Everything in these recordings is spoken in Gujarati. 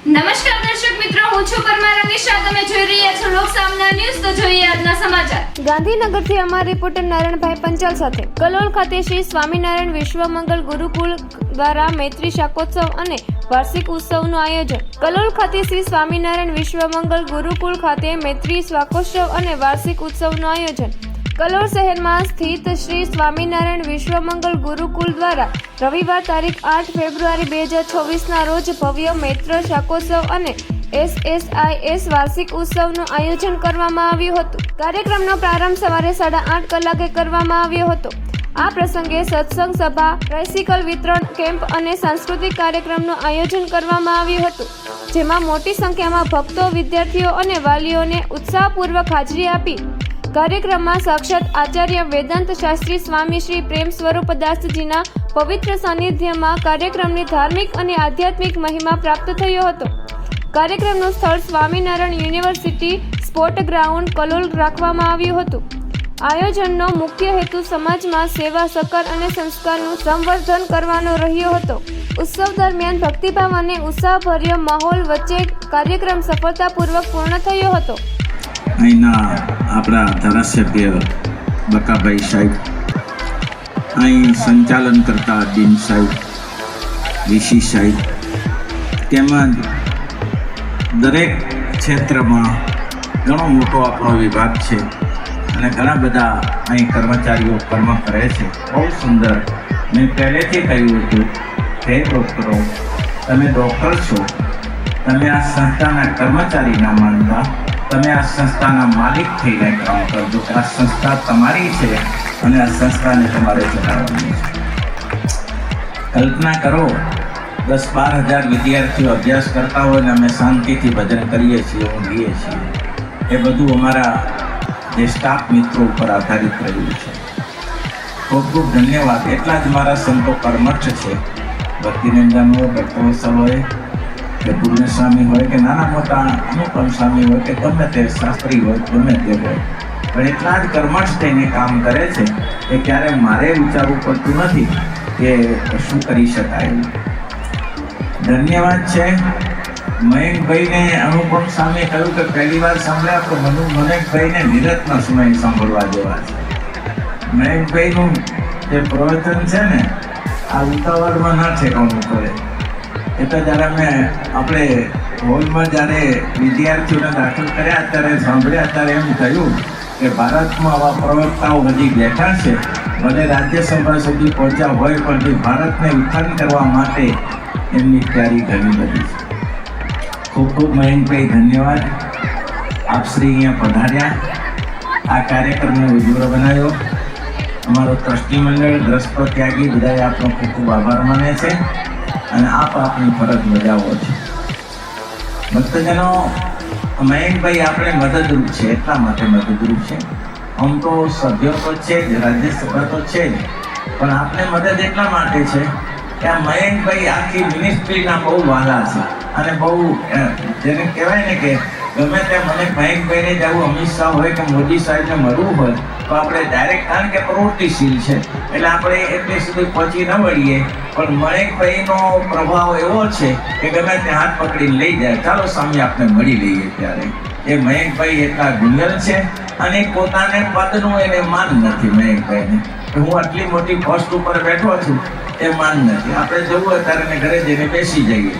નમસ્કાર દર્શક મિત્રો, હું છું પરમાર અમીશા. તમે જોઈ રહ્યા છો લોક સામના ન્યૂઝ. તો જોઈએ આજના સમાચાર. ગાંધીનગરથી અમારા રિપોર્ટર નારાયણભાઈ પંચાલ સાથે. કલોલ ખાતે શ્રી સ્વામિનારાયણ વિશ્વમંગલ ગુરુકુળ દ્વારા મૈત્રી શાકોત્સવ અને વાર્ષિક ઉત્સવનું આયોજન. કલોલ ખાતે શ્રી સ્વામિનારાયણ વિશ્વમંગલ ગુરુકુળ ખાતે મૈત્રી શાકોત્સવ અને વાર્ષિક ઉત્સવનું આયોજન. કલોલ શહેરમાં સ્થિત શ્રી સ્વામિનારાયણ વિશ્વમંગલ ગુરુકુળ દ્વારા રવિવાર તારીખ 8 ફેબ્રુઆરી 2024ના રોજ ભવ્ય મૈત્ર શાકોત્સવ અને SSIS વાર્ષિક ઉત્સવનું આયોજન કરવામાં આવ્યું હતું. કાર્યક્રમનો પ્રારંભ સવારે 8:30 કલાકે કરવામાં આવ્યો હતો. આ પ્રસંગે સત્સંગ સભા, ટ્રાયસિકલ વિતરણ કેમ્પ અને સાંસ્કૃતિક કાર્યક્રમનું આયોજન કરવામાં આવ્યું હતું, જેમાં મોટી સંખ્યામાં ભક્તો, વિદ્યાર્થીઓ અને વાલીઓને ઉત્સાહપૂર્વક હાજરી આપી. કાર્યક્રમમાં સાક્ષાત આચાર્ય વેદાંત શાસ્ત્રી સ્વામી શ્રી પ્રેમ સ્વરૂપદાસજીના પવિત્ર સાનિધ્યમાં કાર્યક્રમની ધાર્મિક અને આધ્યાત્મિક મહિમા પ્રાપ્ત થયો હતો. કાર્યક્રમનું સ્થળ Swaminarayan university sport ground Kalol રાખવામાં આવ્યું હતું. આયોજનનો મુખ્ય હેતુ સમાજમાં સેવા, સહકાર અને સંસ્કારનું સંવર્ધન કરવાનો રહ્યો હતો. ઉત્સવ દરમિયાન ભક્તિભાવ અને ઉત્સાહભર્યો માહોલ વચ્ચે કાર્યક્રમ સફળતાપૂર્વક પૂર્ણ થયો હતો. અહીંના આપણા ધારાસભ્ય બકાભાઈ સાહેબ, અહીં સંચાલન કરતા દીન સાહેબ, વીસી સાહેબ, તેમજ દરેક ક્ષેત્રમાં ઘણો મોટો આપણો વિભાગ છે અને ઘણા બધા અહીં કર્મચારીઓ કર્મ કરે છે. બહુ સુંદર. મેં પહેલેથી કહ્યું હતું, હે ડૉક્ટરો, તમે ડૉક્ટર છો, તમે આ સંસ્થાના કર્મચારી ના માનતા, તમે આ સંસ્થાના માલિક થઈને કામ કરજો. આ સંસ્થા તમારી છે અને આ સંસ્થાને તમારે ચલાવવાની છે. કલ્પના કરો, 10-12 હજાર વિદ્યાર્થીઓ અભ્યાસ કરતા હોય ને અમે શાંતિથી ભજન કરીએ છીએ, ઊંઘીએ છીએ. એ બધું અમારા જે સ્ટાફ મિત્રો ઉપર આધારિત રહ્યું છે. ખૂબ ખૂબ ધન્યવાદ. એટલા જ મારા સંતો કર્મઠ છે. ભક્તિનંદન હોય, ડૉક્ટર વત્સલ હોય કે પૂર્ણ સ્વામી હોય કે નાના મોટા અનુપમ સ્વામી હોય કે ગમે તે શાસ્ત્રી હોય, ગમે તે હોય, પણ એટલા જ કર્મઠ થઈને કામ કરે છે કે ક્યારે મારે વિચારવું પડતું નથી કે શું કરી શકાય. ધન્યવાદ છે મયંકભાઈને. અનુપમ સ્વામીએ કહ્યું કે પહેલી વાર સાંભળ્યા તો મયંકભાઈને નિરતના સમય સાંભળવા જેવા છે. મયંકભાઈનું જે પ્રવચન છે ને, આ ઉતાવળમાં ના ઠેકાણું કરે. એટલે જ્યારે આપણે હોલમાં જ્યારે વિદ્યાર્થીઓને દાખલ કર્યા ત્યારે સાંભળ્યા ત્યારે એમ થયું કે ભારતમાં આવા પ્રવક્તાઓ હજી બેઠા છે, ભલે રાજ્યસભા સુધી પહોંચ્યા હોય, પણ જે ભારતને ઉત્થાન કરવા માટે એમની તૈયારી ઘણી બધી છે. ખૂબ ખૂબ મયંકભાઈ ધન્યવાદ. આપ શ્રી અહીંયા પધાર્યા, આ કાર્યક્રમને ઉજ્જવળ બનાવ્યો. અમારો ટ્રસ્ટી મંડળ, દ્રષ્ટ ત્યાગી બધાએ આપનો ખૂબ ખૂબ આભાર માને છે અને આપ આપની ફરજ બજાવો છો. ભક્તજનો, મયંકભાઈ આપણે મદદરૂપ છે, એટલા માટે મદદરૂપ છે. આમ તો સભ્યો તો છે જ, રાજ્યસભા તો છે જ, પણ આપણે મદદ એટલા માટે છે કે આ મયંકભાઈ આખી મિનિસ્ટ્રીના બહુ વાલા છે અને બહુ જેને કહેવાય ને કે ગમે ત્યાં મને મયંકભાઈને જવું, અમિત શાહ હોય કે મોદી સાહેબને મળવું હોય તો આપણે ડાયરેક્ટ, કારણ કે પ્રવૃત્તિશીલ છે એટલે આપણે એટલે સુધી પહોંચી ન વળીએ, પણ મયંકભાઈનો પ્રભાવ એવો છે કે ગમે ત્યાં હાથ પકડીને લઈ જાય, ચાલો સામે આપણે મળી લઈએ. ત્યારે એ મયંકભાઈ એટલા ગુંજલ છે અને પોતાને પદનું એને માન નથી. મયંકભાઈને હું આટલી મોટી પોસ્ટ ઉપર બેઠો છું એ માન નથી. આપણે જવું હોય ત્યારે ઘરે જઈને બેસી જઈએ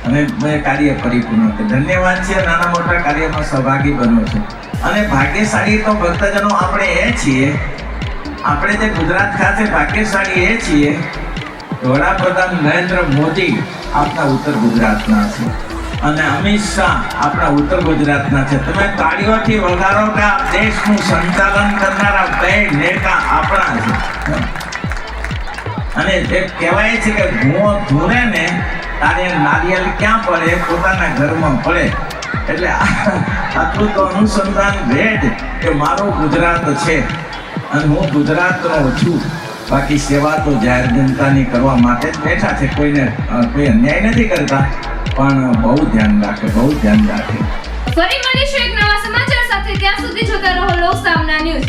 અને કાર્ય પરિપૂર્ણ છે. ધન્યવાદ છે. નાના મોટા કાર્યમાં સહભાગી બનો છો અને ભાગ્યશાળી તો ભક્તજનો આપણે એ છીએ, આપણે જે ગુજરાત ખાતે ભાગ્યશાળી એ છીએ, વડાપ્રધાન નરેન્દ્ર મોદી આપણા ઉત્તર ગુજરાતના છે અને અમિત શાહ આપણા ઉત્તર ગુજરાતના છે. તમે તાળીઓથી વગાડો કે આ દેશનું સંચાલન કરનારા બે નેતા આપણા છે. અને જે કહેવાય છે કે ભૂવો ધૂરે ને તારે નારિયેળ ક્યાં પડે? પોતાના ઘરમાં પડે. એટલે આટલું તો અનુસંધાન ભેદ કે મારું ગુજરાત છે અને હું ગુજરાતનો છું. બાકી સેવા તો જાહેર જનતાની કરવા માટે જ બેઠા છે. કોઈ અન્યાય નથી કરતા, પણ બહુ ધ્યાન રાખે, બહુ ધ્યાન રાખે. ફરી મળીશું એક નવા સમાચાર સાથે. ત્યાં સુધી જોતા રહો લોક સામના ન્યૂઝ.